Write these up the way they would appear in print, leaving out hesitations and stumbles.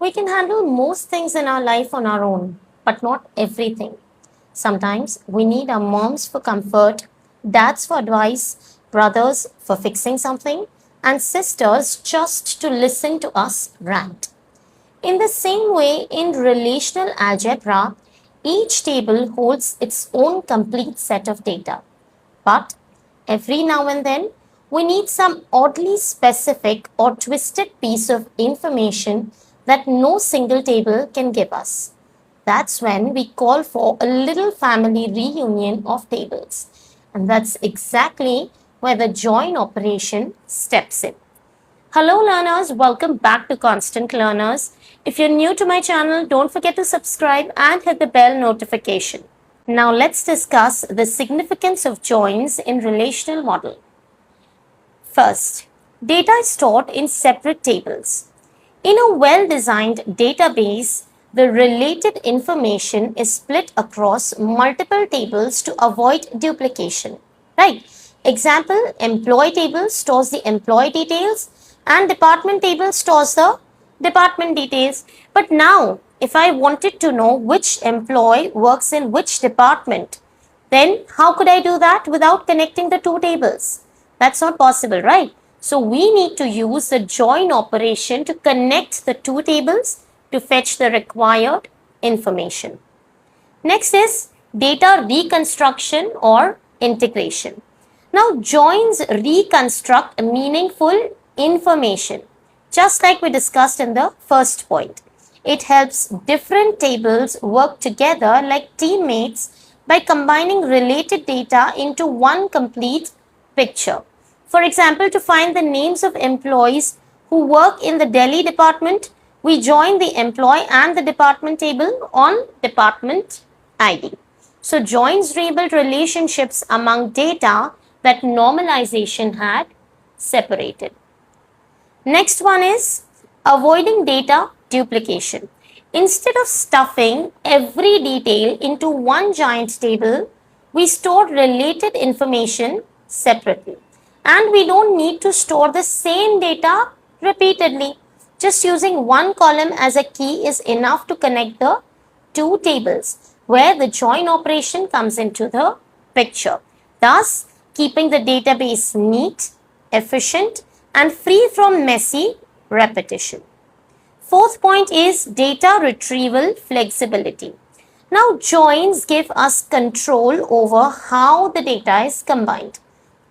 We can handle most things in our life on our own, but not everything. Sometimes we need our moms for comfort, dads for advice, brothers for fixing something, and sisters just to listen to us rant. In the same way, in relational algebra, each table holds its own complete set of data. But every now and then, we need some oddly specific or twisted piece of information that no single table can give us. That's when we call for a little family reunion of tables. And that's exactly where the join operation steps in. Hello learners, welcome back to Constant Learners. If you're new to my channel, don't forget to subscribe and hit the bell notification. Now let's discuss the significance of joins in relational model. First, data is stored in separate tables. In a well-designed database, the related information is split across multiple tables to avoid duplication. Right? Example, employee table stores the employee details and department table stores the department details. But now, if I wanted to know which employee works in which department, then how could I do that without connecting the two tables? That's not possible, right? So we need to use the join operation to connect the two tables to fetch the required information. Next is data reconstruction or integration. Now joins reconstruct meaningful information, just like we discussed in the first point. It helps different tables work together like teammates by combining related data into one complete picture. For example, to find the names of employees who work in the Delhi department, we join the employee and the department table on department ID. So joins rebuild relationships among data that normalization had separated. Next one is avoiding data duplication. Instead of stuffing every detail into one giant table, we store related information separately. And we don't need to store the same data repeatedly. Just using one column as a key is enough to connect the two tables where the join operation comes into the picture, thus keeping the database neat, efficient, and free from messy repetition. Fourth point is data retrieval flexibility. Now joins give us control over how the data is combined,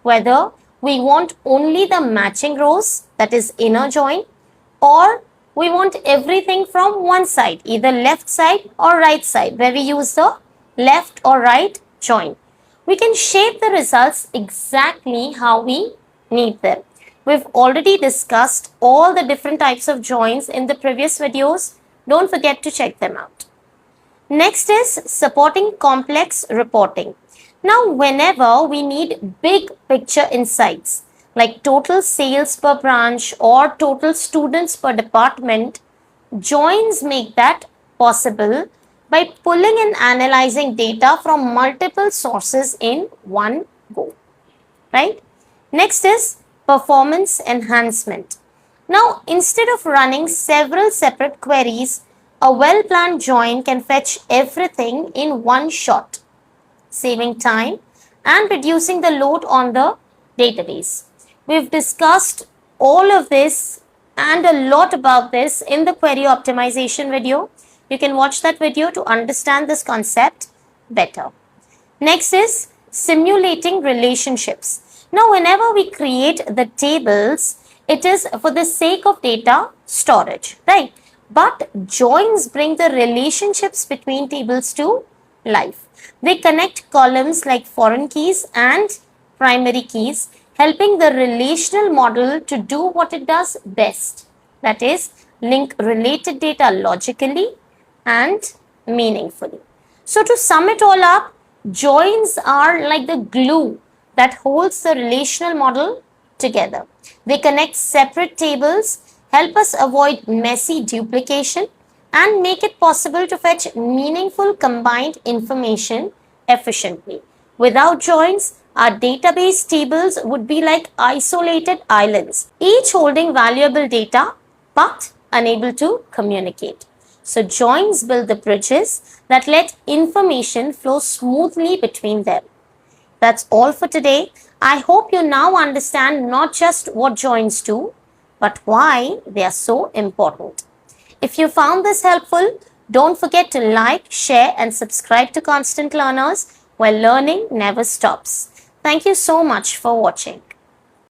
whether we want only the matching rows, that is inner join, or we want everything from one side, either left side or right side, where we use the left or right join. We can shape the results exactly how we need them. We've already discussed all the different types of joins in the previous videos. Don't forget to check them out. Next is supporting complex reporting. Now, whenever we need big picture insights, like total sales per branch or total students per department, joins make that possible by pulling and analyzing data from multiple sources in one go. Right? Next is performance enhancement. Now, instead of running several separate queries, a well-planned join can fetch everything in one shot, saving time and reducing the load on the database. We've discussed all of this and a lot about this in the query optimization video. You can watch that video to understand this concept better. Next is simulating relationships. Now, whenever we create the tables, it is for the sake of data storage, right? But joins bring the relationships between tables to life. They connect columns like foreign keys and primary keys, helping the relational model to do what it does best. That is, link related data logically and meaningfully. So to sum it all up, joins are like the glue that holds the relational model together. They connect separate tables, help us avoid messy duplication, and make it possible to fetch meaningful combined information efficiently. Without joins, our database tables would be like isolated islands, each holding valuable data but unable to communicate. So joins build the bridges that let information flow smoothly between them. That's all for today. I hope you now understand not just what joins do, but why they are so important. If you found this helpful, don't forget to like, share, and subscribe to Constant Learners, where learning never stops. Thank you so much for watching.